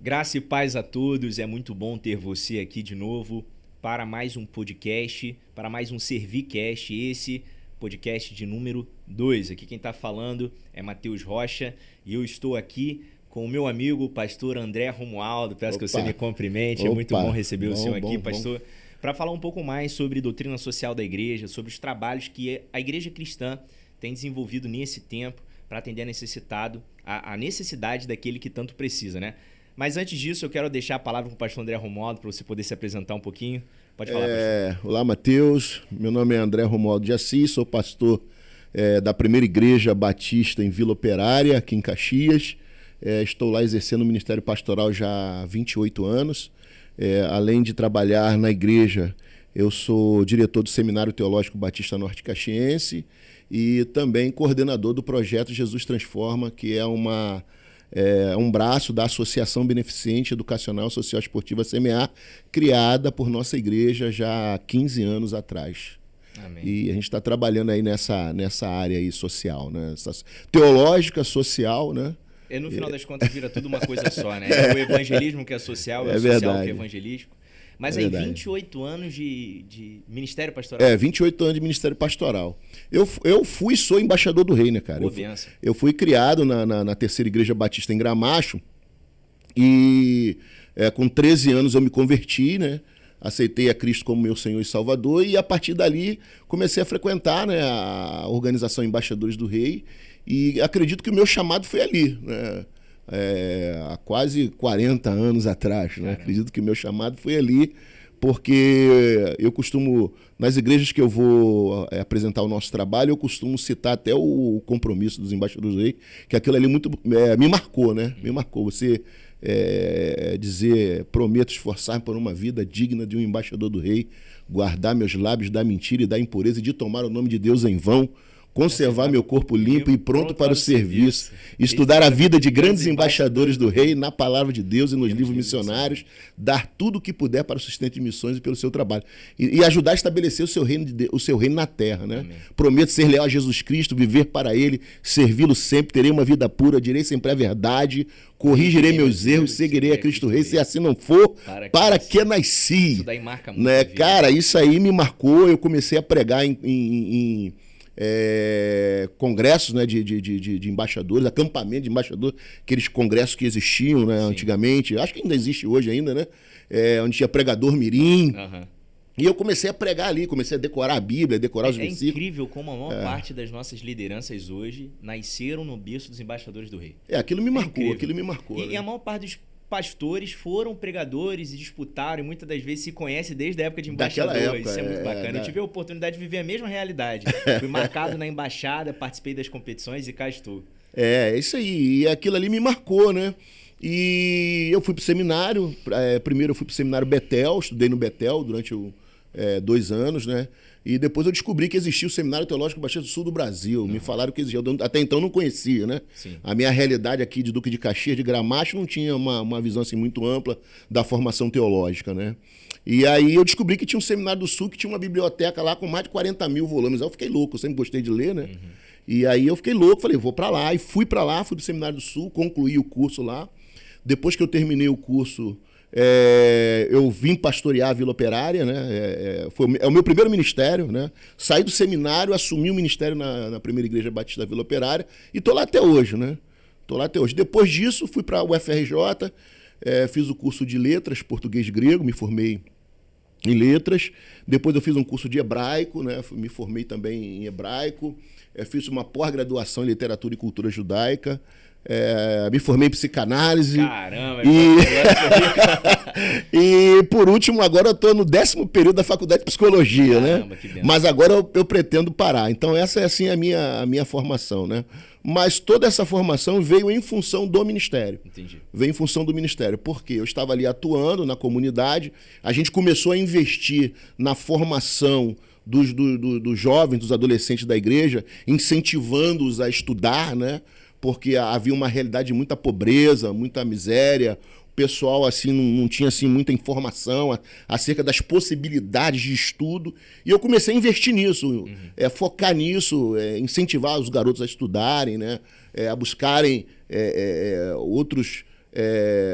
Graça e paz a todos, é muito bom ter você aqui de novo para mais um podcast, para mais um Servicast, esse podcast de número 2. Aqui quem está falando é Matheus Rocha e eu estou aqui com o meu amigo, o pastor André Romualdo. Peço que você me cumprimente, é muito bom receber o senhor aqui, pastor, para falar um pouco mais sobre doutrina social da igreja, sobre os trabalhos que a igreja cristã tem desenvolvido nesse tempo para atender a necessidade daquele que tanto precisa, né? Mas antes disso, eu quero deixar a palavra com o pastor André Romualdo para você poder se apresentar um pouquinho. Pode falar, pastor. Olá, Matheus. Meu nome é André Romualdo de Assis, sou pastor da Primeira Igreja Batista em Vila Operária, aqui em Caxias. Estou lá exercendo o ministério pastoral já há 28 anos. Além de trabalhar na igreja, eu sou diretor do Seminário Teológico Batista Norte Caxiense e também coordenador do projeto Jesus Transforma, que é um braço da Associação Beneficente Educacional Social Esportiva CMA, criada por nossa igreja já há 15 anos atrás. Amém. E a gente está trabalhando aí nessa área aí social, né? Teológica, social, né? No final das contas vira tudo uma coisa só, né? É o evangelismo que é social, é o social verdade. que é evangelístico. Mas aí, 28 anos de ministério pastoral. 28 anos de ministério pastoral. Eu fui e sou embaixador do rei, né, cara? Eu fui criado na Terceira Igreja Batista em Gramacho e com 13 anos eu me converti, né? Aceitei a Cristo como meu Senhor e Salvador e a partir dali comecei a frequentar, né, a organização Embaixadores do Rei e acredito que o meu chamado foi ali, né? Há quase 40 anos atrás, né? Acredito que o meu chamado foi ali, porque eu costumo, nas igrejas que eu vou apresentar o nosso trabalho, eu costumo citar até o compromisso dos embaixadores do rei, que aquilo ali muito me marcou, né? Me marcou. Você dizer, prometo esforçar-me por uma vida digna de um embaixador do rei, guardar meus lábios da mentira e da impureza e de tomar o nome de Deus em vão, conservar meu corpo limpo e pronto para o serviço, estudar a vida de grandes embaixadores do rei na palavra de Deus e nos livros missionários, dar tudo o que puder para o sustento de missões e pelo seu trabalho. E ajudar a estabelecer o seu reino na terra, né? Prometo ser leal a Jesus Cristo, viver para ele, servi-lo sempre, terei uma vida pura, direi sempre a verdade, corrigirei meus erros, seguirei a Cristo Rei, se assim não for, para que nasci. Isso daí marca muito, né? Cara, isso aí me marcou, eu comecei a pregar em congressos, né, de embaixadores, acampamento de embaixadores, aqueles congressos que existiam, né, antigamente, acho que ainda existe hoje ainda, né, onde tinha pregador mirim, e eu comecei a pregar ali, comecei a decorar a Bíblia, decorar os versículos. É incrível como a maior parte das nossas lideranças hoje nasceram no berço dos embaixadores do rei. Aquilo me marcou, E, né? e a maior parte dos pastores foram pregadores e disputaram e muitas das vezes se conhece desde a época de embaixador. Daquela época, isso é muito bacana. Eu tive a oportunidade de viver a mesma realidade. Fui marcado na embaixada, participei das competições e cá estou. Isso aí. E aquilo ali me marcou, né? E eu fui pro seminário. Primeiro eu fui pro seminário Betel, estudei no Betel durante 2 anos, né? E depois eu descobri que existia o Seminário Teológico Batista do Sul do Brasil. Me falaram que existia. Eu até então não conhecia, né? Sim. A minha realidade aqui de Duque de Caxias, de Gramacho, não tinha uma visão assim, muito ampla da formação teológica, né? E aí eu descobri que tinha um Seminário do Sul, que tinha uma biblioteca lá com mais de 40 mil volumes. Aí eu fiquei louco, eu sempre gostei de ler, né? E aí eu fiquei louco, falei, vou para lá. E fui para lá, fui pro Seminário do Sul, concluí o curso lá. Depois que eu terminei o curso, eu vim pastorear a Vila Operária, né? É o meu primeiro ministério, né? Saí do seminário, assumi o ministério na Primeira Igreja Batista da Vila Operária e tô lá até hoje, né? Tô lá até hoje. Depois disso, fui para o UFRJ, fiz o curso de letras, português e grego, me formei em letras. Depois eu fiz um curso de hebraico, né? Me formei também em hebraico. Fiz uma pós-graduação em literatura e cultura judaica. Me formei em psicanálise. Caramba! E por último, agora eu estou no 10º período da faculdade de psicologia. Caramba, né? Mas agora eu pretendo parar. Então essa é assim a minha formação, né? Mas toda essa formação veio em função do ministério. Entendi. Veio em função do ministério, porque eu estava ali atuando na comunidade, a gente começou a investir na formação dos jovens, dos adolescentes da igreja, incentivando-os a estudar, né? Porque havia uma realidade de muita pobreza, muita miséria. O pessoal assim, não tinha assim, muita informação acerca das possibilidades de estudo. E eu comecei a investir nisso, focar nisso, incentivar os garotos a estudarem, né? A buscarem outros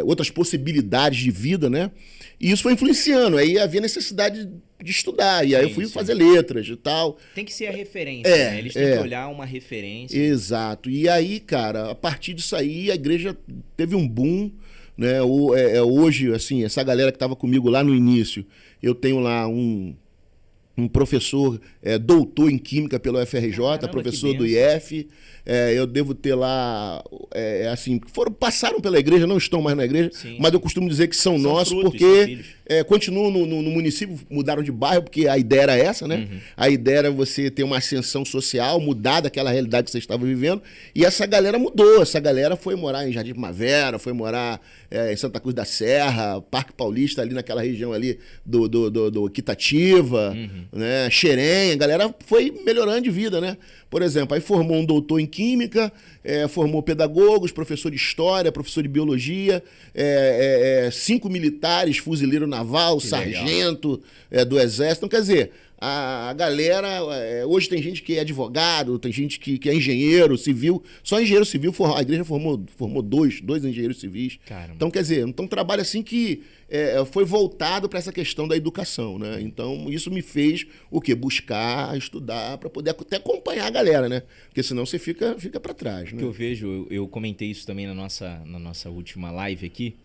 outras possibilidades de vida, né? E isso foi influenciando. Aí havia necessidade de estudar. E aí eu fui fazer letras e tal. Tem que ser a referência, né? Eles têm que olhar uma referência. Exato. E aí, cara, a partir disso aí, a igreja teve um boom, né? Hoje, assim, essa galera que estava comigo lá no início, eu tenho lá um professor doutor em Química pelo FRJ, caramba, professor do IF. Eu devo ter lá, assim, passaram pela igreja, não estão mais na igreja, sim, mas eu costumo dizer que são nossos, frutos, porque continuam no município, mudaram de bairro, porque a ideia era essa, né? Uhum. A ideia era você ter uma ascensão social, mudar daquela realidade que você estava vivendo, e essa galera mudou, essa galera foi morar em Jardim Primavera, foi morar em Santa Cruz da Serra, Parque Paulista, ali naquela região ali do Quitativa, uhum, né? Xerém, a galera foi melhorando de vida, né? Por exemplo, aí formou um doutor em Química, formou pedagogos, professor de História, professor de Biologia, 5 militares, fuzileiro naval, que sargento do Exército. Então, quer dizer, a galera... hoje tem gente que é advogado, tem gente que é engenheiro civil. Só engenheiro civil, a igreja formou dois engenheiros civis. Caramba. Então, quer dizer, um trabalho assim que foi voltado para essa questão da educação, né? Então, isso me fez o quê? Buscar, estudar, para poder até acompanhar a galera, né? Porque senão você fica para trás, né? O que eu vejo, eu comentei isso também na nossa última live aqui,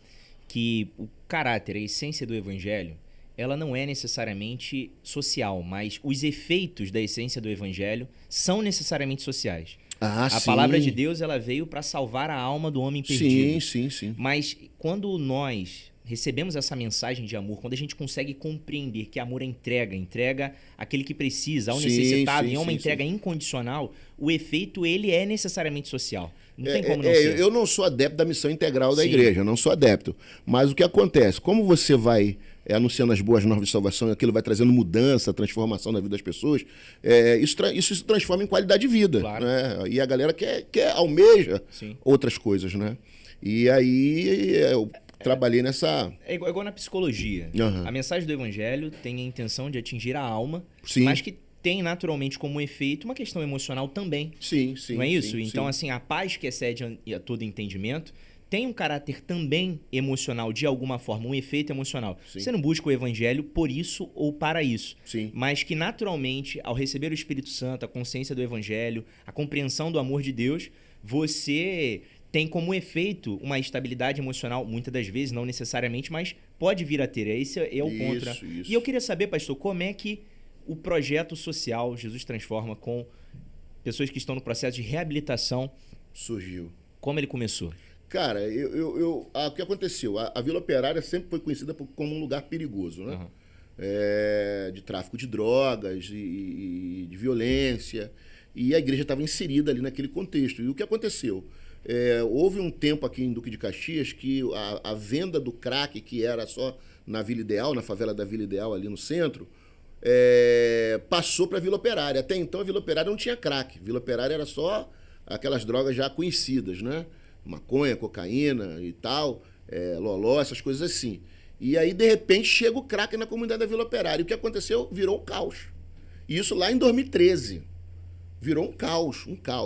que o caráter, a essência do evangelho, ela não é necessariamente social, mas os efeitos da essência do evangelho são necessariamente sociais. A palavra de Deus, ela veio para salvar a alma do homem perdido. Sim. Mas quando nós recebemos essa mensagem de amor, quando a gente consegue compreender que amor é entrega aquele que precisa, ao necessitado, e é uma entrega incondicional, o efeito, ele é necessariamente social. Não tem como não ser. Eu não sou adepto da missão integral da igreja, não sou adepto. Mas o que acontece? Como você vai anunciando as boas novas de salvação, e aquilo vai trazendo mudança, transformação na vida das pessoas, isso se transforma em qualidade de vida. Claro. Né? E a galera almeja outras coisas, né? E aí eu trabalhei nessa... É igual na psicologia. Uhum. A mensagem do evangelho tem a intenção de atingir a alma, sim, mas que tem naturalmente como efeito uma questão emocional também. Sim. Não é isso? Então, assim, a paz que excede a todo entendimento tem um caráter também emocional, de alguma forma, um efeito emocional. Sim. Você não busca o evangelho por isso ou para isso. Sim. Mas que, naturalmente, ao receber o Espírito Santo, a consciência do evangelho, a compreensão do amor de Deus, você tem como efeito uma estabilidade emocional, muitas das vezes, não necessariamente, mas pode vir a ter. Esse é o contra. Isso. E eu queria saber, pastor, como é que o projeto social Jesus Transforma, com pessoas que estão no processo de reabilitação, surgiu? Como ele começou? Cara, o que aconteceu? A Vila Operária sempre foi conhecida como um lugar perigoso, né? Uhum. De tráfico de drogas e de violência. E a igreja estava inserida ali naquele contexto. E o que aconteceu? Houve um tempo aqui em Duque de Caxias que a venda do crack, que era só na Vila Ideal, na favela da Vila Ideal, ali no centro, passou para a Vila Operária. Até então a Vila Operária não tinha crack. Vila Operária era só aquelas drogas já conhecidas, né? Maconha, cocaína e tal, loló, essas coisas assim. E aí, de repente, chega o crack na comunidade da Vila Operária. E o que aconteceu? Virou um caos. E isso lá em 2013. Virou um caos.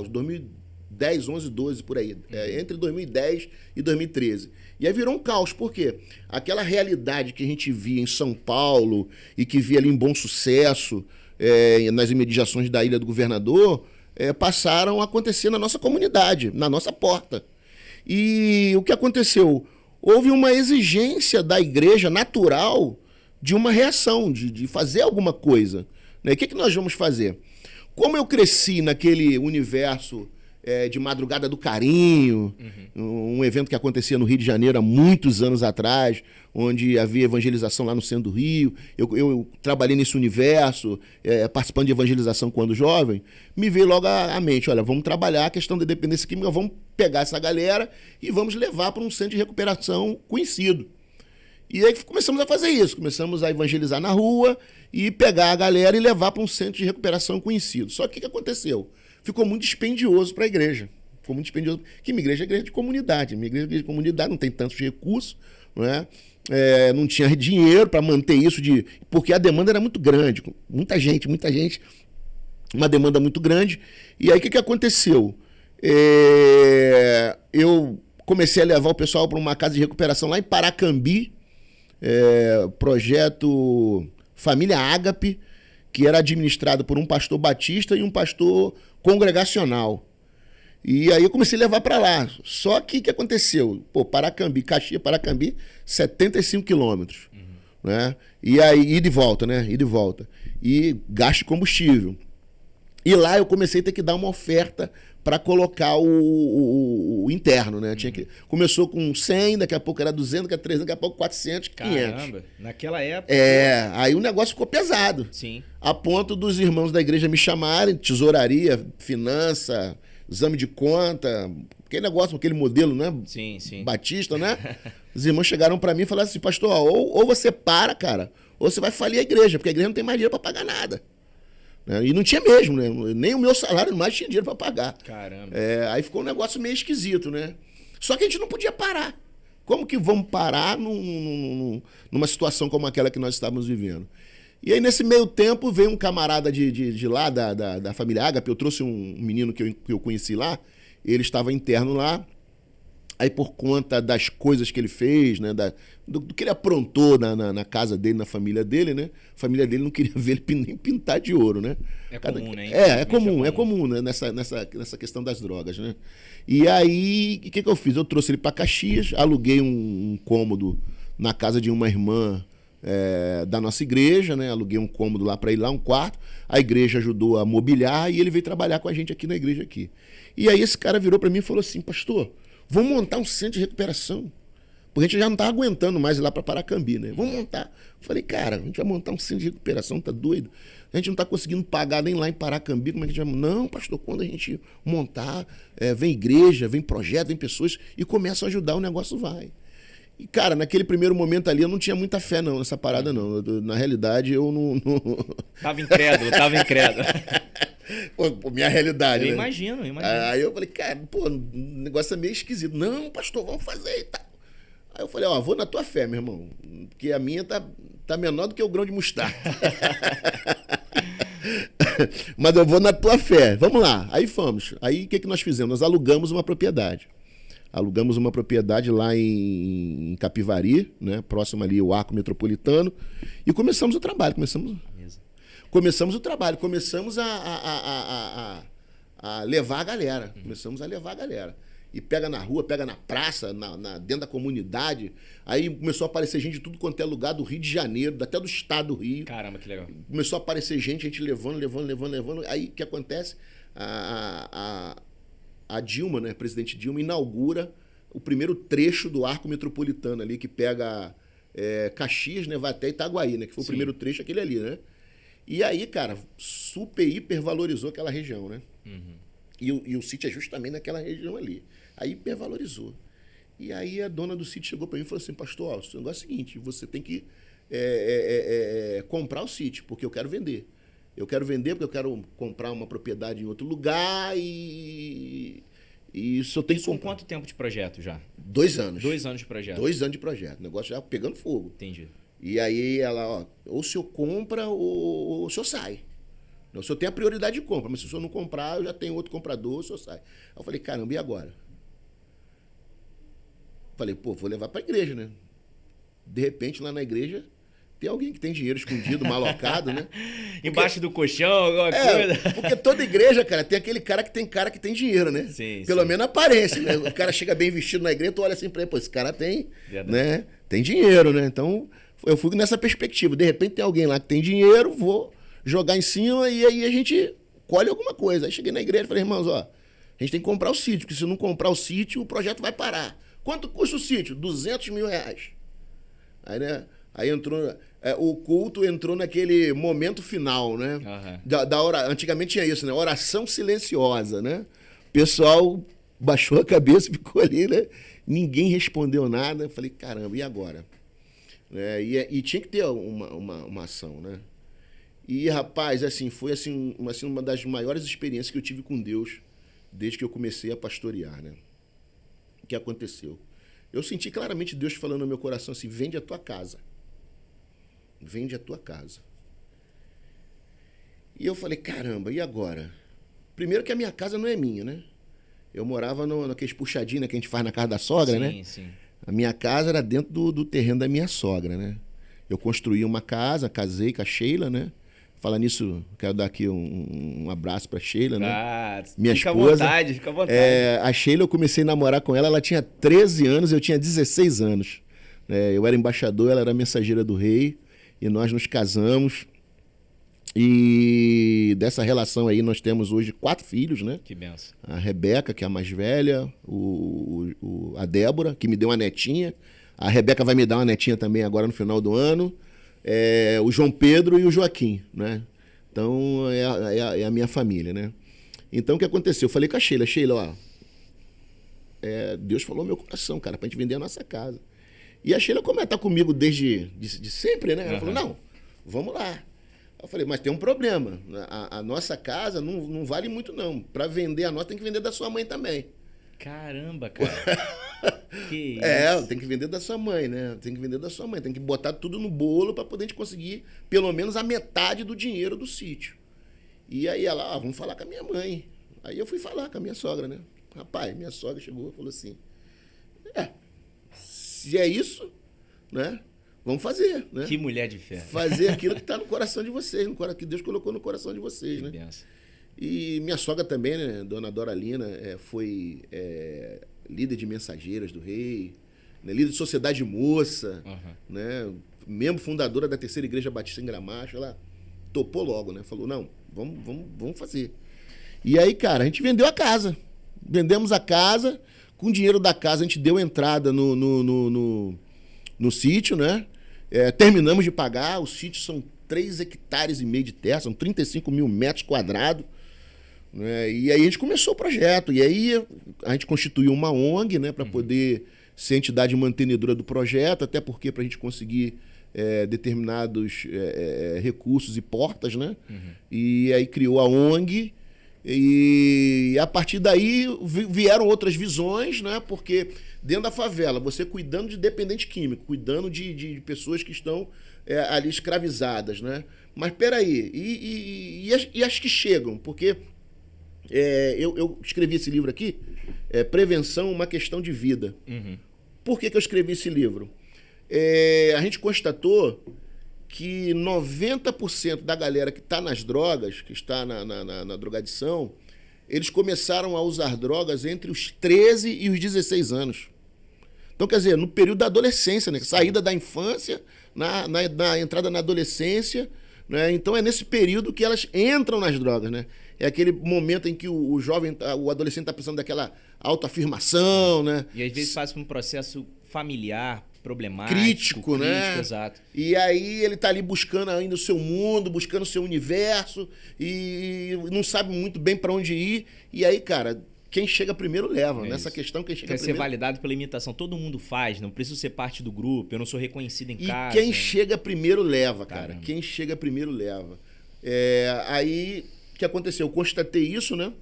2010, 11, 12, por aí. Entre 2010 e 2013. E aí virou um caos. Por quê? Aquela realidade que a gente via em São Paulo e que via ali em Bom Sucesso, nas imediações da Ilha do Governador, passaram a acontecer na nossa comunidade, na nossa porta. E o que aconteceu? Houve uma exigência da igreja natural de uma reação, de fazer alguma coisa. Né? E o que nós vamos fazer? Como eu cresci naquele universo de Madrugada do Carinho, um evento que acontecia no Rio de Janeiro há muitos anos atrás, onde havia evangelização lá no centro do Rio. Eu trabalhei nesse universo, participando de evangelização quando jovem, me veio logo à mente, olha, vamos trabalhar a questão da dependência química, vamos pegar essa galera e vamos levar para um centro de recuperação conhecido. E aí começamos a fazer isso, começamos a evangelizar na rua e pegar a galera e levar para um centro de recuperação conhecido. Só que o que aconteceu? Ficou muito dispendioso para a igreja. Ficou muito dispendioso, porque minha igreja é igreja de comunidade. Minha igreja é igreja de comunidade, não tem tantos recursos, não é? Não tinha dinheiro para manter isso, porque a demanda era muito grande. Muita gente, uma demanda muito grande. E aí o que aconteceu? Eu comecei a levar o pessoal para uma casa de recuperação lá em Paracambi, projeto Família Ágape, que era administrado por um pastor batista e um pastor congregacional. E aí eu comecei a levar para lá. Só que o que aconteceu? Pô, Paracambi, Caxias, Paracambi, 75 quilômetros. Né? E aí, ida e volta, né? Ida e volta. E gasto de combustível. E lá eu comecei a ter que dar uma oferta para colocar o interno, né? Tinha que, começou com 100, daqui a pouco era 200, daqui a 300, daqui a pouco 400, 500. Caramba, naquela época... Aí o negócio ficou pesado. Sim. A ponto dos irmãos da igreja me chamarem, tesouraria, finança, exame de conta, aquele negócio, aquele modelo, né? Sim, sim. Batista, né? Os irmãos chegaram para mim e falaram assim, pastor, ou você para, cara, ou você vai falir a igreja, porque a igreja não tem mais dinheiro para pagar nada. E não tinha mesmo, né? Nem o meu salário mais tinha dinheiro para pagar. Caramba. Aí ficou um negócio meio esquisito, né? Só que a gente não podia parar. Como que vamos parar numa situação como aquela que nós estávamos vivendo? E aí, nesse meio tempo, veio um camarada de lá, da família Ágape. Eu trouxe um menino que eu conheci lá. Ele estava interno lá. Aí, por conta das coisas que ele fez, né, do que ele aprontou na casa dele, na família dele, né? A família dele não queria ver ele nem pintar de ouro, né? Comum, né? É comum, né? Nessa questão das drogas, né? E aí, o que eu fiz? Eu trouxe ele para Caxias, aluguei um cômodo na casa de uma irmã da nossa igreja, né? Aluguei um cômodo lá para ir lá, um quarto. A igreja ajudou a mobiliar e ele veio trabalhar com a gente aqui na igreja aqui. E aí esse cara virou para mim e falou assim, pastor, vamos montar um centro de recuperação. Porque a gente já não tá aguentando mais ir lá para Paracambi, né? Vamos montar. Eu falei, cara, a gente vai montar um centro de recuperação, tá doido? A gente não tá conseguindo pagar nem lá em Paracambi, como é que a gente vai... Não, pastor, quando a gente montar, vem igreja, vem projeto, vem pessoas e começam a ajudar, o negócio vai. E, cara, naquele primeiro momento ali eu não tinha muita fé não, nessa parada não. Na realidade, eu não... Tava incrédulo. Pô, minha realidade, eu né? Imagino. Aí eu falei, cara, pô, o negócio é meio esquisito. Não, pastor, vamos fazer e tal. Aí eu falei, vou na tua fé, meu irmão, porque a minha tá menor do que o grão de mostarda. Mas eu vou na tua fé. Vamos lá. Aí fomos. Aí o que nós fizemos? Nós alugamos uma propriedade. Alugamos uma propriedade lá em Capivari, né? Próximo ali ao Arco Metropolitano. E começamos o trabalho. Começamos o trabalho. Começamos a levar a galera. Começamos a levar a galera. E pega na rua, pega na praça, dentro da comunidade. Aí começou a aparecer gente de tudo quanto é lugar do Rio de Janeiro, até do estado do Rio. Caramba, que legal. Começou a aparecer gente, a gente levando. Aí o que acontece? A Dilma, né, a presidente Dilma, inaugura o primeiro trecho do Arco Metropolitano ali, que pega Caxias, né, vai até Itaguaí, né, que foi o primeiro trecho, aquele ali, né? E aí, cara, super, hiper valorizou aquela região, né? Uhum. E o sítio é justamente naquela região ali. Aí hipervalorizou. E aí a dona do sítio chegou para mim e falou assim, pastor, o negócio é o seguinte, você tem que comprar o sítio, porque eu quero vender. Eu quero vender porque eu quero comprar uma propriedade em outro lugar e só tem que comprar. Quanto tempo de projeto já? 2 anos. 2 anos de projeto. 2 anos de projeto. O negócio já pegando fogo. Entendi. E aí ela, ou o senhor compra ou o senhor sai. O senhor tem a prioridade de compra, mas se o senhor não comprar, eu já tenho outro comprador, o senhor sai. Aí eu falei, caramba, e agora? Falei, pô, vou levar para a igreja, né? De repente, lá na igreja, tem alguém que tem dinheiro escondido, malocado, né? Embaixo do colchão, alguma coisa. Porque toda igreja, cara, tem aquele cara que tem dinheiro, né? Sim, Pelo menos aparência, né? O cara chega bem vestido na igreja, tu olha assim pra ele, pô, esse cara tem, né? Tem dinheiro, né? Então, eu fui nessa perspectiva. De repente tem alguém lá que tem dinheiro, vou jogar em cima e aí a gente colhe alguma coisa. Aí cheguei na igreja e falei, irmãos, a gente tem que comprar o sítio, porque se não comprar o sítio, o projeto vai parar. Quanto custa o sítio? R$200 mil. Aí, né? Aí entrou... o culto entrou naquele momento final, né? Uhum. Antigamente tinha isso, né? Oração silenciosa, né? O pessoal baixou a cabeça e ficou ali, né? Ninguém respondeu nada. Eu falei, caramba, e agora? E tinha que ter uma ação, né? E, rapaz, assim, foi assim, uma das maiores experiências que eu tive com Deus desde que eu comecei a pastorear, né? O que aconteceu? Eu senti claramente Deus falando no meu coração assim, vende a tua casa. Vende a tua casa. E eu falei, caramba, e agora? Primeiro que a minha casa não é minha, né? Eu morava naqueles puxadinhos que a gente faz na casa da sogra, né? Sim. A minha casa era dentro do terreno da minha sogra, né? Eu construí uma casa, casei com a Sheila, né? Falar nisso, quero dar aqui um abraço pra Sheila, né? Minha esposa. Fica à vontade. A Sheila, eu comecei a namorar com ela tinha 13 anos, eu tinha 16 anos. Eu era embaixador, ela era mensageira do rei, e nós nos casamos. E dessa relação aí nós temos hoje 4 filhos, né? Que benção. A Rebeca, que é a mais velha, a Débora, que me deu uma netinha. A Rebeca vai me dar uma netinha também agora no final do ano. O João Pedro e o Joaquim, né? Então, é a minha família, né? Então, o que aconteceu? Eu falei com a Sheila, ó, Deus falou no meu coração, cara, pra gente vender a nossa casa. E a Sheila, como ela tá comigo desde sempre, né? Ela falou, não, vamos lá. Eu falei, mas tem um problema, a nossa casa não vale muito não. Pra vender a nossa, tem que vender da sua mãe também. Caramba, cara. Que isso? Tem que vender da sua mãe, né? Tem que vender da sua mãe. Tem que botar tudo no bolo para poder a gente conseguir pelo menos a metade do dinheiro do sítio. E aí ela, vamos falar com a minha mãe. Aí eu fui falar com a minha sogra, né? Rapaz, minha sogra chegou e falou assim, se é isso, né? Vamos fazer, né? Que mulher de fé. Fazer aquilo que está no coração de vocês, que Deus colocou no coração de vocês, né? Benção. E minha sogra também, né, dona Doralina, foi líder de mensageiras do rei, né, líder de sociedade moça, né, membro fundadora da Terceira Igreja Batista em Gramacho. Ela topou logo, né? Falou, não, vamos fazer. E aí, cara, a gente vendeu a casa. Vendemos a casa, com o dinheiro da casa a gente deu entrada no sítio, né? Terminamos de pagar, o sítio são 3,5 hectares de terra, são 35 mil metros quadrados. Né? E aí a gente começou o projeto. E aí a gente constituiu uma ONG, né, para poder ser entidade mantenedora do projeto, até porque para a gente conseguir determinados recursos e portas, né? E aí criou a ONG. E a partir daí vieram outras visões, né? Porque dentro da favela, você cuidando de dependente químico, cuidando de pessoas que estão ali escravizadas, né? Mas peraí, e as que chegam? Porque eu escrevi esse livro aqui, Prevenção, uma questão de vida. Por que eu escrevi esse livro? A gente constatou que 90% da galera que está nas drogas, que está na drogadição, eles começaram a usar drogas entre os 13 e os 16 anos. Então, quer dizer, no período da adolescência, né? Saída da infância, na entrada na adolescência, né? Então é nesse período que elas entram nas drogas, né? É aquele momento em que o jovem, o adolescente está precisando daquela autoafirmação, né? E às vezes faz um processo familiar, problemático, crítico, né? Exato. E aí ele tá ali buscando ainda o seu mundo, buscando o seu universo e não sabe muito bem para onde ir. E aí, cara, quem chega primeiro leva. Nessa questão, quem chega primeiro... Quer ser validado pela imitação. Todo mundo faz, não preciso ser parte do grupo, eu não sou reconhecido em casa. E quem chega primeiro leva, cara. Caramba. Quem chega primeiro leva. Aí, o que aconteceu? Eu constatei isso, né?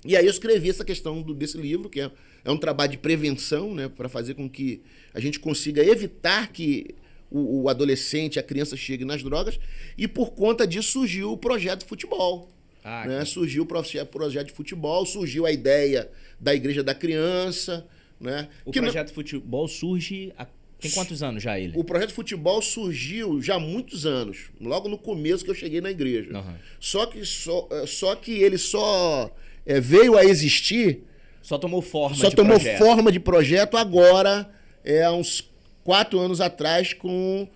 E aí eu escrevi essa questão desse livro, que é um trabalho de prevenção, né, para fazer com que a gente consiga evitar que o adolescente, a criança chegue nas drogas, e por conta disso surgiu o projeto de futebol. Né? Surgiu o projeto de futebol, surgiu a ideia da Igreja da Criança. Né? O projeto de futebol surge... Tem quantos anos já ele? O projeto de futebol surgiu já há muitos anos, logo no começo que eu cheguei na igreja. Só que ele só veio a existir... Só tomou forma de projeto agora, há uns 4 anos atrás, com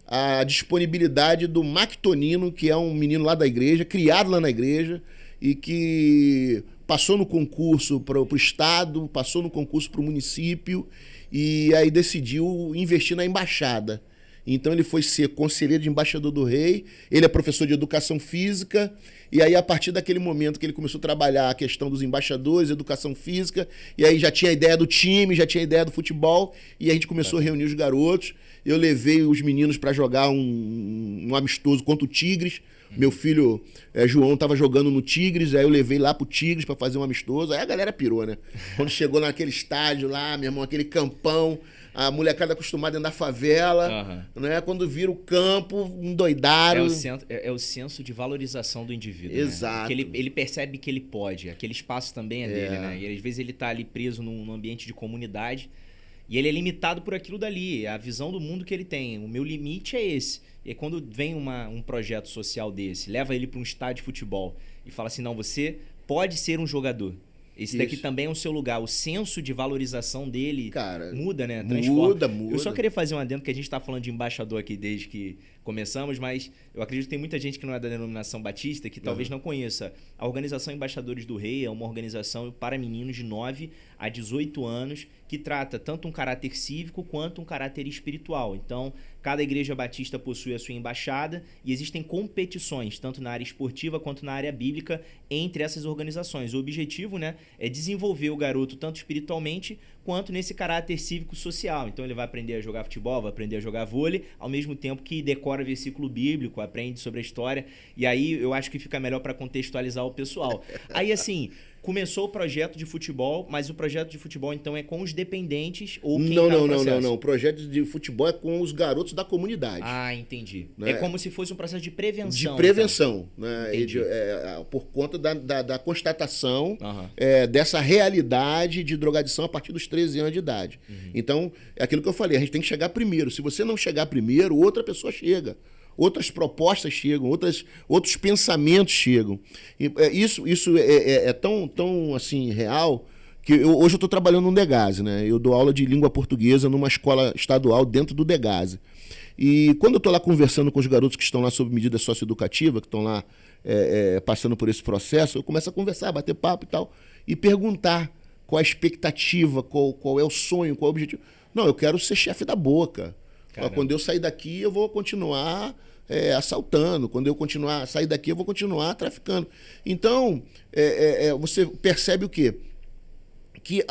a disponibilidade do Mactonino, que é um menino lá da igreja, criado lá na igreja, e que passou no concurso para o estado, passou no concurso para o município, e aí decidiu investir na embaixada. Então ele foi ser conselheiro de embaixador do rei, ele é professor de educação física, e aí a partir daquele momento que ele começou a trabalhar a questão dos embaixadores, educação física, e aí já tinha a ideia do time, já tinha a ideia do futebol, e a gente começou a reunir os garotos. Eu levei os meninos para jogar um amistoso contra o Tigres, Meu filho João estava jogando no Tigres, aí eu levei lá pro Tigres para fazer um amistoso. Aí a galera pirou, né? Quando chegou naquele estádio lá, meu irmão, aquele campão, a molecada acostumada a andar favela, né? Quando vira o campo, endoidaram. É o senso de valorização do indivíduo. Exato. Né? Ele percebe que ele pode, aquele espaço também é dele, né? E às vezes ele tá ali preso num ambiente de comunidade e ele é limitado por aquilo dali, a visão do mundo que ele tem. O meu limite é esse. E quando vem um projeto social desse, leva ele para um estádio de futebol e fala assim, não, você pode ser um jogador. Esse daqui também é o seu lugar. O senso de valorização dele muda, né? Transforma. Muda. Eu só queria fazer um adendo, que a gente está falando de embaixador aqui desde que começamos, mas eu acredito que tem muita gente que não é da denominação batista que talvez não conheça. A Organização Embaixadores do Rei é uma organização para meninos de 9 a 18 anos que trata tanto um caráter cívico quanto um caráter espiritual. Então, cada igreja batista possui a sua embaixada e existem competições, tanto na área esportiva quanto na área bíblica, entre essas organizações. O objetivo, né, é desenvolver o garoto tanto espiritualmente quanto nesse caráter cívico-social. Então ele vai aprender a jogar futebol, vai aprender a jogar vôlei, ao mesmo tempo que decora versículo bíblico, aprende sobre a história. E aí eu acho que fica melhor para contextualizar o pessoal. Aí assim, começou o projeto de futebol, mas o projeto de futebol então é com os dependentes ou quem tá no processo? Não. O projeto de futebol é com os garotos da comunidade. Ah, entendi. Né? É como se fosse um processo de prevenção. De prevenção, então. Né? Por conta da constatação dessa realidade de drogadição a partir dos 13 anos de idade. Então, é aquilo que eu falei, a gente tem que chegar primeiro. Se você não chegar primeiro, outra pessoa chega. Outras propostas chegam, outros pensamentos chegam. E, isso é tão assim, real que hoje eu estou trabalhando no Degase, né? Eu dou aula de língua portuguesa numa escola estadual dentro do Degase. E quando eu estou lá conversando com os garotos que estão lá sob medida socioeducativa, que estão lá passando por esse processo, eu começo a conversar, bater papo e tal, e perguntar qual a expectativa, qual é o sonho, qual é o objetivo. Não, eu quero ser chefe da Boca. Quando eu sair daqui, eu vou continuar assaltando. Quando eu sair daqui, eu vou continuar traficando. Então, você percebe o quê? Que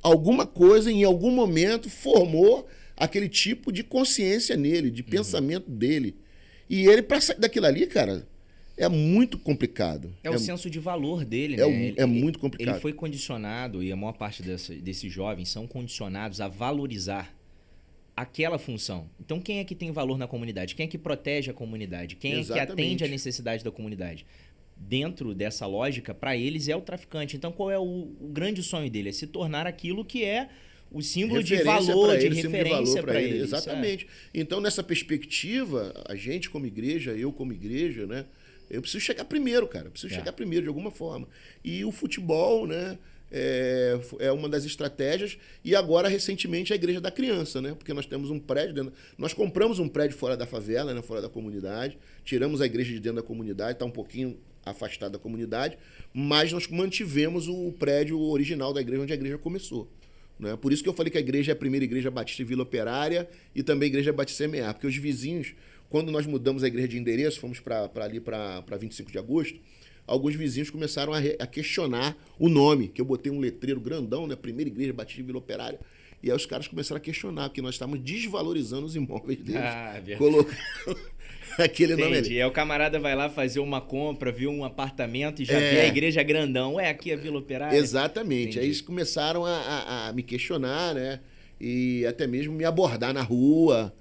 alguma coisa, em algum momento, formou aquele tipo de consciência nele, de pensamento dele. E ele, para sair daquilo ali, cara, é muito complicado. O senso de valor dele, né? É muito complicado. Ele foi condicionado, e a maior parte desses jovens são condicionados a valorizar aquela função. Então, quem é que tem valor na comunidade? Quem é que protege a comunidade? Quem é que atende a necessidade da comunidade? Dentro dessa lógica, para eles é o traficante. Então, qual é o grande sonho dele? É se tornar aquilo que é o símbolo de valor, de referência para ele. Exatamente. Então, nessa perspectiva, a gente como igreja, eu como igreja, né? Eu preciso chegar primeiro, cara. Preciso chegar primeiro, de alguma forma. E o futebol, né? É uma das estratégias. E agora, recentemente, a Igreja da Criança, né? Porque nós temos um prédio nós compramos um prédio fora da favela, né? Fora da comunidade. Tiramos a igreja de dentro da comunidade, está um pouquinho afastado da comunidade, mas nós mantivemos o prédio original da igreja, onde a igreja começou. Né? Por isso que eu falei que a igreja é a primeira igreja batista em Vila Operária e também a igreja batista semear, porque os vizinhos, quando nós mudamos a igreja de endereço, fomos para 25 de agosto, alguns vizinhos começaram a questionar o nome, que eu botei um letreiro grandão, né? Primeira igreja batista em Vila Operária. E aí os caras começaram a questionar, porque nós estávamos desvalorizando os imóveis deles, colocando aquele nome ali. Aí o camarada vai lá fazer uma compra, viu um apartamento e já vê a igreja grandão. Aqui é Vila Operária? Exatamente. Entendi. Aí eles começaram a me questionar, né? E até mesmo me abordar na rua.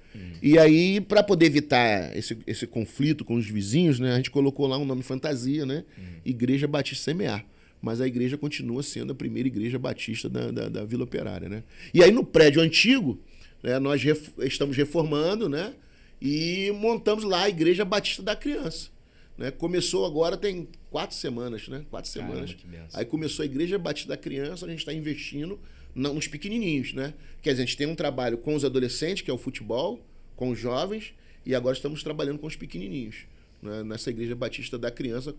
E aí, para poder evitar esse conflito com os vizinhos, né? A gente colocou lá um nome fantasia, né? Igreja Batista Semear. Mas a igreja continua sendo a primeira igreja batista da Vila Operária, né? E aí no prédio antigo, né, nós estamos reformando, né? E montamos lá a Igreja Batista da Criança. Né? Começou agora, tem 4 semanas, né? 4 semanas. Aí começou a Igreja Batista da Criança, a gente está investindo nos pequenininhos, né? Quer dizer, a gente tem um trabalho com os adolescentes, que é o futebol, com os jovens, e agora estamos trabalhando com os pequenininhos, né? Nessa Igreja Batista da Criança,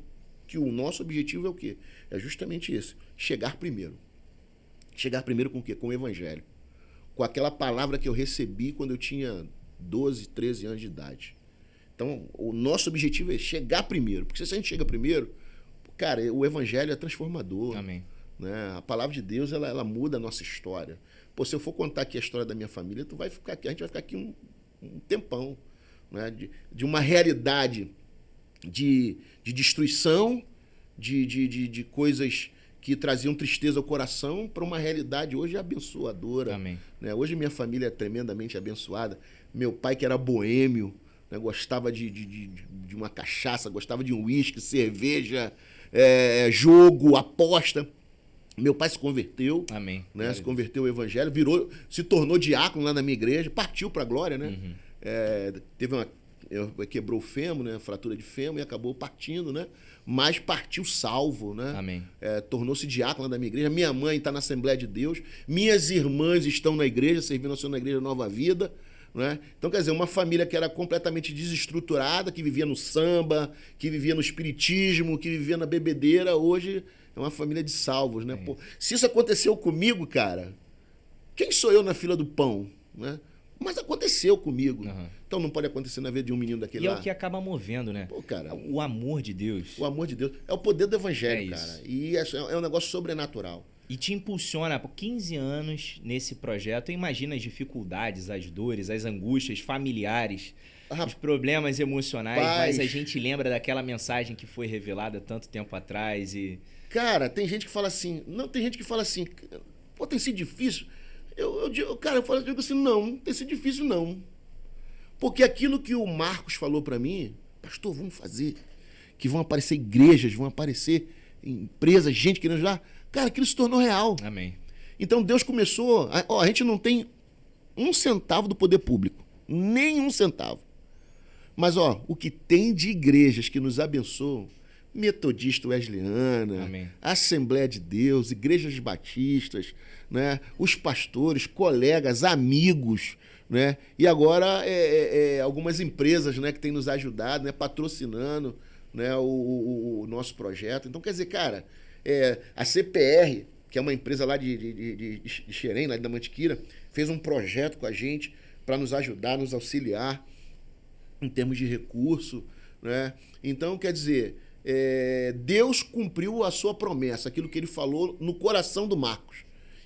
que o nosso objetivo é o quê? É justamente esse, chegar primeiro. Chegar primeiro com o quê? Com o Evangelho. Com aquela palavra que eu recebi quando eu tinha 12, 13 anos de idade. Então, o nosso objetivo é chegar primeiro. Porque se a gente chega primeiro, cara, o Evangelho é transformador. Amém. Né? A palavra de Deus, ela muda a nossa história. Pô, se eu for contar aqui a história da minha família, a gente vai ficar aqui um tempão. Né? De uma realidade de destruição, de coisas que traziam tristeza ao coração, para uma realidade hoje abençoadora. Amém. Né? Hoje minha família é tremendamente abençoada. Meu pai, que era boêmio, né? Gostava de uma cachaça, gostava de um uísque, cerveja, jogo, aposta. Meu pai se converteu. Amém. Né? Se converteu ao evangelho, se tornou diácono lá na minha igreja, partiu para a glória, né? Quebrou o fêmur, né? Fratura de fêmur, e acabou partindo, né? Mas partiu salvo, né? Amém. Tornou-se diácono da minha igreja. Minha mãe está na Assembleia de Deus. Minhas irmãs estão na igreja, servindo ao Senhor na igreja Nova Vida. Né? Então, quer dizer, uma família que era completamente desestruturada, que vivia no samba, que vivia no espiritismo, que vivia na bebedeira, hoje é uma família de salvos, né? Pô, se isso aconteceu comigo, cara, quem sou eu na fila do pão, né? Mas aconteceu comigo. Então não pode acontecer na vida de um menino daquele lá. E é o que acaba movendo, né? Pô, cara, o amor de Deus. O amor de Deus. É o poder do evangelho, cara. E é um negócio sobrenatural. E te impulsiona por 15 anos nesse projeto. Imagina as dificuldades, as dores, as angústias familiares, os problemas emocionais, mas a gente lembra daquela mensagem que foi revelada tanto tempo atrás e... Cara, tem gente que fala assim... Não, tem gente que fala assim... Pô, tem sido difícil... Eu digo assim, não tem sido difícil, não. Porque aquilo que o Marcos falou para mim, pastor, vamos fazer, que vão aparecer igrejas, vão aparecer empresas, gente querendo ajudar, cara, aquilo se tornou real. Amém. Então Deus começou, a gente não tem um centavo do poder público, nem um centavo. Mas, o que tem de igrejas que nos abençoam, Metodista Wesleyana, Amém. Assembleia de Deus, igrejas batistas, né? Os pastores, colegas, amigos, né? E agora algumas empresas, né, que têm nos ajudado, né, patrocinando, né, o nosso projeto. Então, quer dizer, cara, a CPR, que é uma empresa lá de Xerém, lá da Mantiqueira, fez um projeto com a gente para nos ajudar, nos auxiliar em termos de recurso, né? Então, quer dizer... Deus cumpriu a sua promessa, aquilo que ele falou no coração do Marcos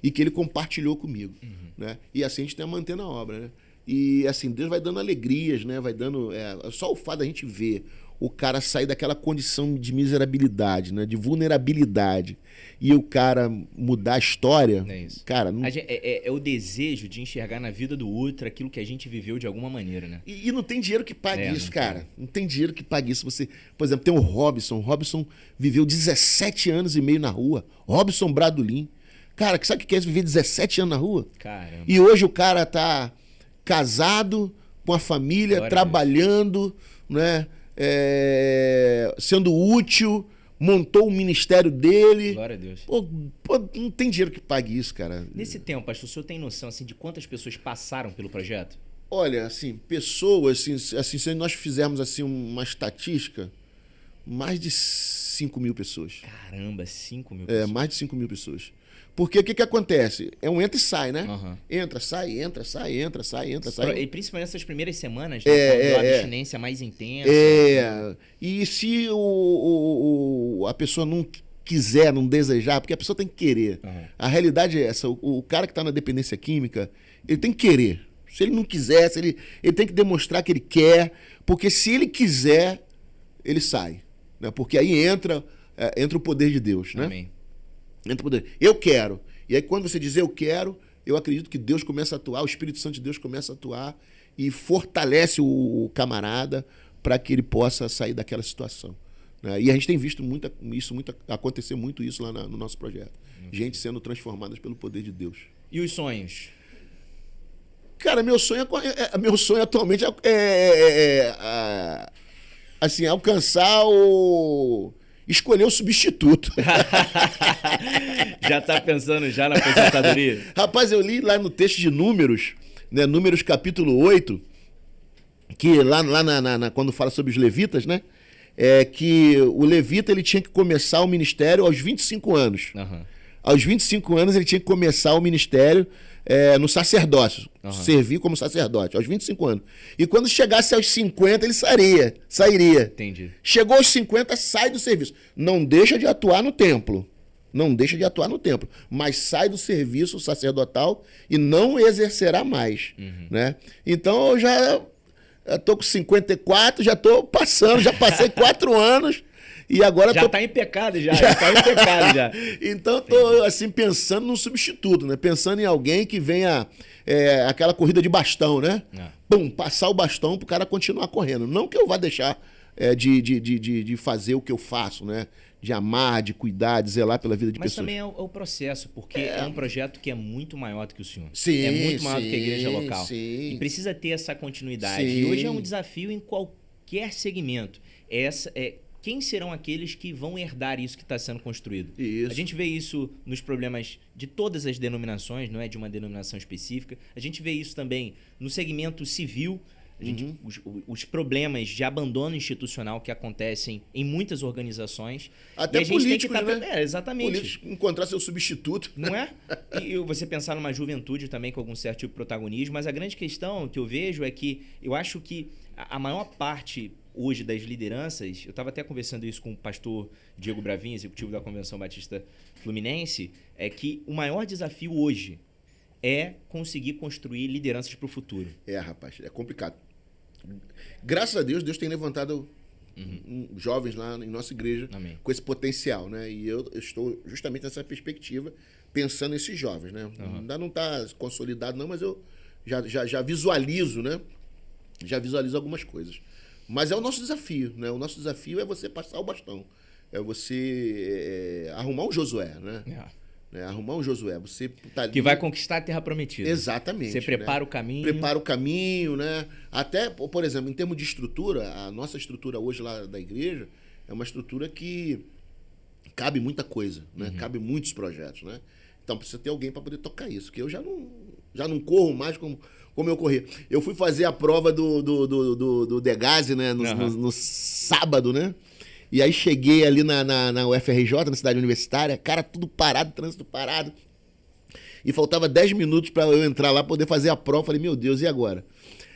e que ele compartilhou comigo, né? E assim a gente tem a manter na obra, né? E assim, Deus vai dando alegrias, né? Vai dando... só o fato da gente ver o cara sair daquela condição de miserabilidade, né? De vulnerabilidade, e o cara mudar a história, isso. Cara... Não... É o desejo de enxergar na vida do outro aquilo que a gente viveu de alguma maneira, né? E não tem dinheiro que pague isso, cara. Não tem dinheiro que pague isso. Você, por exemplo, tem o Robson. O Robson viveu 17 anos e meio na rua. Robson Bradulin. Cara, sabe o que é viver 17 anos na rua? Caramba. E hoje o cara tá casado, com a família, Glória trabalhando, né? Sendo útil, montou o ministério dele. Glória a Deus. Pô, não tem dinheiro que pague isso, cara. Nesse tempo, pastor, o senhor tem noção assim, de quantas pessoas passaram pelo projeto? Olha, assim, pessoas, assim, se nós fizermos assim uma estatística, mais de 5 mil pessoas. Caramba, 5 mil pessoas. Mais de 5 mil pessoas. Porque o que acontece? É um entra e sai, né? Uhum. Entra, sai, entra, sai, entra, sai, entra, sai. E principalmente nessas primeiras semanas, né? A abstinência mais intensa. E se a pessoa não quiser, não desejar, porque a pessoa tem que querer. Uhum. A realidade é essa. O cara que está na dependência química, ele tem que querer. Se ele não quiser, ele tem que demonstrar que ele quer, porque se ele quiser, ele sai. Né? Porque aí entra o poder de Deus, né? Amém. Entra o poder. Eu quero. E aí quando você diz eu quero, eu acredito que Deus começa a atuar, o Espírito Santo de Deus começa a atuar e fortalece o camarada para que ele possa sair daquela situação. Né? E a gente tem visto acontecer muito isso lá no nosso projeto. Gente sendo transformada pelo poder de Deus. E os sonhos? Cara, meu sonho atualmente assim, alcançar escolher o substituto. Já tá pensando já na aposentadoria? Rapaz, eu li lá no texto de Números, né, Números capítulo 8, que lá quando fala sobre os levitas, né, que o levita ele tinha que começar o ministério aos 25 anos. Uhum. Aos 25 anos ele tinha que começar o ministério no sacerdócio, servir como sacerdote, aos 25 anos. E quando chegasse aos 50, ele sairia. Entendi. Chegou aos 50, sai do serviço. Não deixa de atuar no templo. Mas sai do serviço sacerdotal e não exercerá mais. Né? Então, Eu tô com 54, já tô passando, já passei 4 anos. E agora já tá em pecado já tá em pecado já. Então tô assim pensando num substituto, né? Pensando em alguém que venha aquela corrida de bastão, né? Pum, passar o bastão pro cara continuar correndo. Não que eu vá deixar de fazer o que eu faço, né? De amar, de cuidar, de zelar pela vida de pessoas. Mas também é o processo, porque é um projeto que é muito maior do que o senhor. Sim, é muito maior do que a igreja local. Sim. E precisa ter essa continuidade. Sim. E hoje é um desafio em qualquer segmento. Quem serão aqueles que vão herdar isso que está sendo construído? Isso. A gente vê isso nos problemas de todas as denominações, não é de uma denominação específica. A gente vê isso também no segmento civil, os problemas de abandono institucional que acontecem em muitas organizações. Até e a gente políticos, tem que né? Exatamente. Políticos encontrar seu substituto. Não é? E você pensar numa juventude também com algum certo tipo de protagonismo, mas a grande questão que eu vejo é que eu acho que a maior parte hoje das lideranças, eu estava até conversando isso com o pastor Diego Bravin, executivo da Convenção Batista Fluminense, é que o maior desafio hoje é conseguir construir lideranças para o futuro. Rapaz, é complicado. Graças a Deus, Deus tem levantado jovens lá em nossa igreja. Amém. Com esse potencial, né? E eu estou justamente nessa perspectiva, pensando nesses jovens, né? Ainda não está consolidado não, mas eu já visualizo, né? Já visualizo algumas coisas. Mas é o nosso desafio, né? O nosso desafio é você passar o bastão. É você arrumar um Josué, né? Arrumar um Josué. Você tá ali... Que vai conquistar a terra prometida. Exatamente. Você prepara o caminho. Prepara o caminho, né? Até, por exemplo, em termos de estrutura, a nossa estrutura hoje lá da igreja é uma estrutura que cabe muita coisa, né? Cabe muitos projetos, né? Então precisa ter alguém para poder tocar isso, que eu já não corro mais como eu corria. Eu fui fazer a prova do Degase, né? No sábado, né? E aí cheguei ali na UFRJ, na cidade universitária, cara, tudo parado, trânsito parado. E faltava 10 minutos para eu entrar lá, poder fazer a prova. Falei, meu Deus, e agora?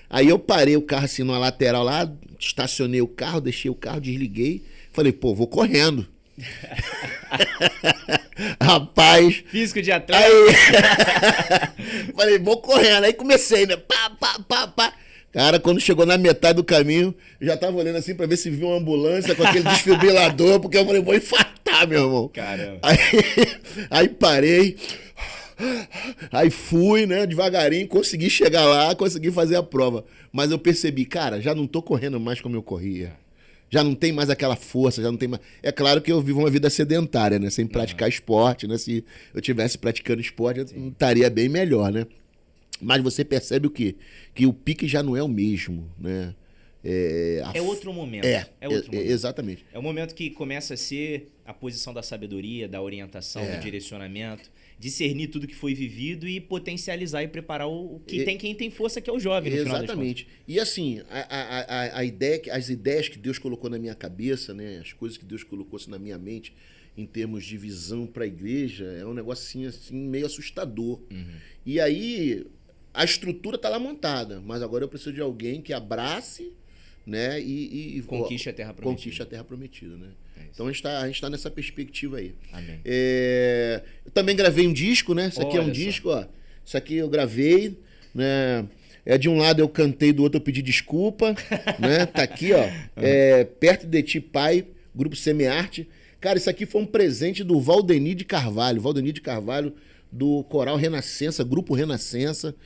Aí eu parei o carro assim numa lateral lá, estacionei o carro, deixei o carro, desliguei. Falei, pô, vou correndo. Rapaz. Físico de atleta. Aí... Falei, vou correndo. Aí comecei, né? Pá. Cara, quando chegou na metade do caminho, eu já tava olhando assim pra ver se viu uma ambulância com aquele desfibrilador, porque eu falei, vou infartar, meu irmão. Caramba. Aí parei. Aí fui, né, devagarinho, consegui chegar lá, consegui fazer a prova. Mas eu percebi, cara, já não tô correndo mais como eu corria. Já não tem mais aquela força, já não tem mais... É claro que eu vivo uma vida sedentária, né? Sem praticar esporte, né? Se eu tivesse praticando esporte, eu estaria bem melhor, né? Mas você percebe o quê? Que o pique já não é o mesmo, né? É outro momento. Outro momento. Exatamente. É o momento que começa a ser a posição da sabedoria, da orientação, do direcionamento, discernir tudo que foi vivido e potencializar e preparar o que tem quem tem força, que é o jovem, no final das contas. Exatamente. E assim, a ideia, as ideias que Deus colocou na minha cabeça, né? As coisas que Deus colocou assim, na minha mente, em termos de visão para a igreja, é um negocinho assim, meio assustador. E aí, a estrutura está lá montada, mas agora eu preciso de alguém que abrace, né? E conquiste a terra prometida. Conquiste a terra prometida, né? Então a gente tá nessa perspectiva aí. Amém. Eu também gravei um disco, né? Isso aqui é um disco, ó. Isso aqui eu gravei, né? De um lado eu cantei, do outro eu pedi desculpa, né? Tá aqui, ó. Perto de Ti, Pai, Grupo Semearte. Cara, isso aqui foi um presente do Valdenir de Carvalho. Valdenir de Carvalho, do Coral Renascença, Grupo Renascença.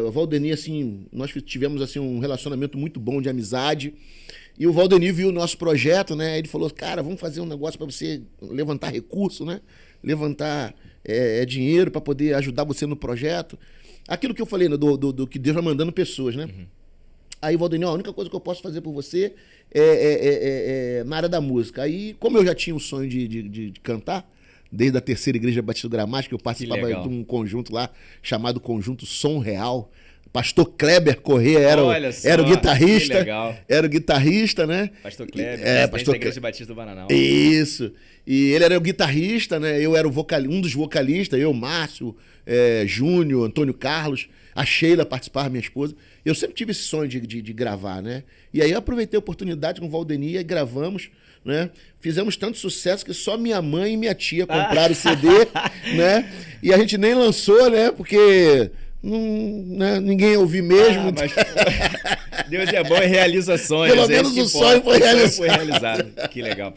O Valdenir, assim, nós tivemos assim, um relacionamento muito bom de amizade. E o Valdenir viu o nosso projeto, né? Ele falou, cara, vamos fazer um negócio para você levantar recurso, né? Levantar dinheiro para poder ajudar você no projeto. Aquilo que eu falei, né? do que Deus vai mandando pessoas, né? Aí o Valdenir, a única coisa que eu posso fazer por você é na área da música. Aí, como eu já tinha o sonho de cantar, desde a terceira igreja Batista do Gramacho, que eu participava de um conjunto lá, chamado Conjunto Som Real. Pastor Kleber Corrêa era o guitarrista. Era o guitarrista, né? Pastor Kleber, pastor da Igreja Batista do Bananal. Isso. E ele era o guitarrista, né? Eu era um dos vocalistas, eu, Márcio, Júnior, Antônio Carlos, a Sheila participava, minha esposa. Eu sempre tive esse sonho de gravar, né? E aí eu aproveitei a oportunidade com o Valdenir e gravamos, né? Fizemos tanto sucesso que só minha mãe e minha tia compraram o CD, né? E a gente nem lançou, né? Porque né, ninguém ia ouvir mesmo. Mas Deus é bom e realiza sonhos. Pelo menos o sonho foi realizado. Que legal.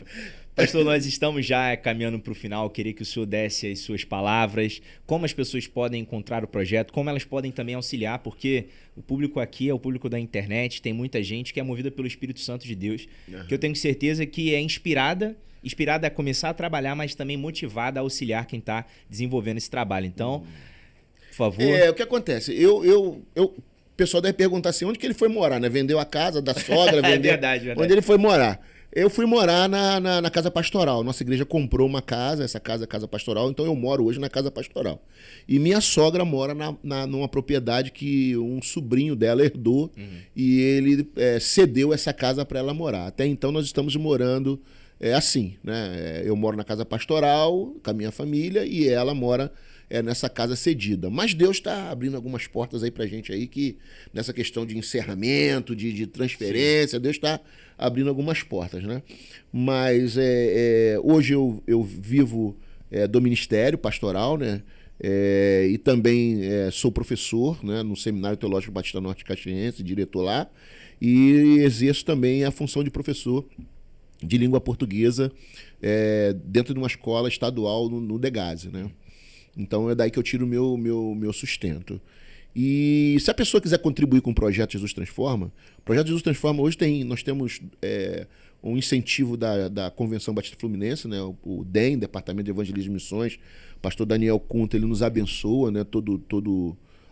Pastor, nós estamos já caminhando para o final. Eu queria que o senhor desse as suas palavras, como as pessoas podem encontrar o projeto, como elas podem também auxiliar, porque o público aqui é o público da internet, tem muita gente que é movida pelo Espírito Santo de Deus, que eu tenho certeza que é inspirada a começar a trabalhar, mas também motivada a auxiliar quem está desenvolvendo esse trabalho. Então, por favor. O que acontece? O pessoal deve perguntar assim, onde que ele foi morar, né? Vendeu a casa da sogra, vendeu... verdade. Onde ele foi morar? Eu fui morar na Casa Pastoral. Nossa igreja comprou uma casa, essa casa é Casa Pastoral, então eu moro hoje na Casa Pastoral. E minha sogra mora numa propriedade que um sobrinho dela herdou e ele cedeu essa casa para ela morar. Até então nós estamos morando assim, né? Eu moro na Casa Pastoral com a minha família e ela mora nessa casa cedida. Mas Deus está abrindo algumas portas aí pra gente aí que nessa questão de encerramento, de transferência, Deus está abrindo algumas portas, né? Mas hoje eu vivo do ministério pastoral, né? E também sou professor, né? No Seminário Teológico Batista Norte Caxiense, diretor lá, e exerço também a função de professor de língua portuguesa dentro de uma escola estadual no Degase, né? Então é daí que eu tiro o meu sustento. E se a pessoa quiser contribuir com o Projeto Jesus Transforma, o Projeto Jesus Transforma hoje nós temos um incentivo da Convenção Batista Fluminense, né? O DEM, Departamento de Evangelismo e Missões, o pastor Daniel Cunta, ele nos abençoa, né?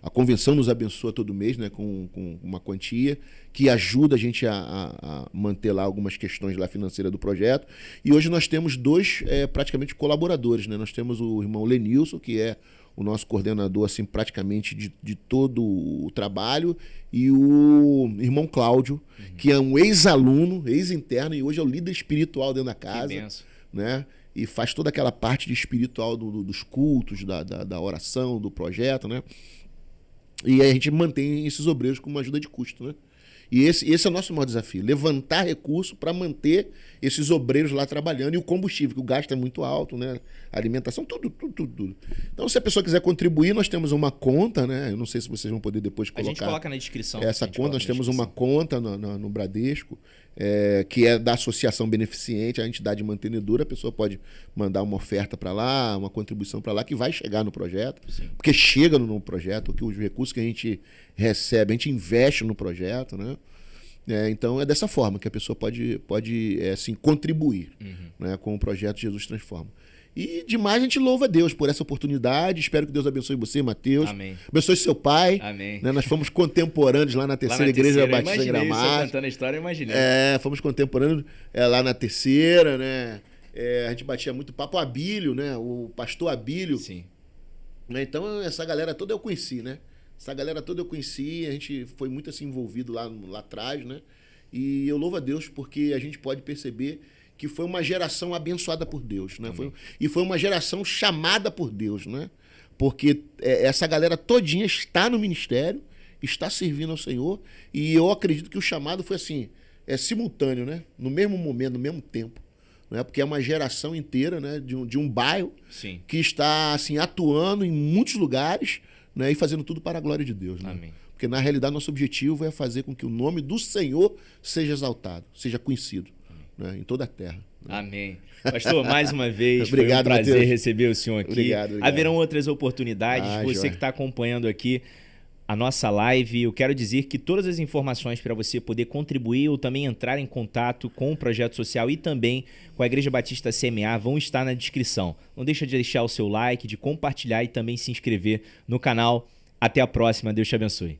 A convenção nos abençoa todo mês, né? com uma quantia que ajuda a gente a manter lá algumas questões lá financeiras do projeto. E hoje nós temos dois praticamente colaboradores, né? Nós temos o irmão Lenilson, que é o nosso coordenador assim, praticamente de todo o trabalho, e o irmão Cláudio, que é um ex-aluno, ex-interno, e hoje é o líder espiritual dentro da casa. Que benção. Né? E faz toda aquela parte de espiritual dos cultos, da oração, do projeto, né? E aí a gente mantém esses obreiros com uma ajuda de custo, né? E esse é o nosso maior desafio, levantar recurso para manter esses obreiros lá trabalhando, e o combustível, que o gasto é muito alto, né? A alimentação, tudo. Então, se a pessoa quiser contribuir, nós temos uma conta, né? Eu não sei se vocês vão poder depois colocar. A gente coloca na descrição. Essa conta, nós temos uma conta no Bradesco, que é da Associação Beneficente, a entidade mantenedora. A pessoa pode mandar uma oferta para lá, uma contribuição para lá, que vai chegar no projeto. Sim. Porque chega no projeto, que os recursos que a gente recebe, a gente investe no projeto, né? Então é dessa forma que a pessoa pode assim, contribuir, né, com o projeto Jesus Transforma. E demais a gente louva a Deus por essa oportunidade. Espero que Deus abençoe você, Mateus. Amém. Abençoe seu pai. Amém. Né? Nós fomos contemporâneos lá na terceira igreja Batista em Gramacho. Contando a história, eu imaginei. Fomos contemporâneos lá na terceira, né? A gente batia muito papo. O Abílio, né? O pastor Abílio. Sim. Né? Então essa galera toda eu conheci, né? A gente foi muito assim envolvido lá atrás, né? E eu louvo a Deus porque a gente pode perceber que foi uma geração abençoada por Deus, né? Foi uma geração chamada por Deus, né? Porque essa galera todinha está no ministério, está servindo ao Senhor, e eu acredito que o chamado foi assim, simultâneo, né? No mesmo momento, no mesmo tempo, né? Porque é uma geração inteira, né? de um bairro. Sim. Que está assim atuando em muitos lugares, né? E fazendo tudo para a glória de Deus, né? Amém. Porque na realidade nosso objetivo é fazer com que o nome do Senhor seja exaltado, seja conhecido. Né, em toda a terra. Né? Amém. Pastor, mais uma vez, obrigado, foi um prazer Mateus. Receber o senhor aqui. Obrigado. Haverão outras oportunidades. Você joia. Que está acompanhando aqui a nossa live, eu quero dizer que todas as informações para você poder contribuir ou também entrar em contato com o projeto social e também com a Igreja Batista CMA vão estar na descrição. Não deixa de deixar o seu like, de compartilhar e também se inscrever no canal. Até a próxima. Deus te abençoe.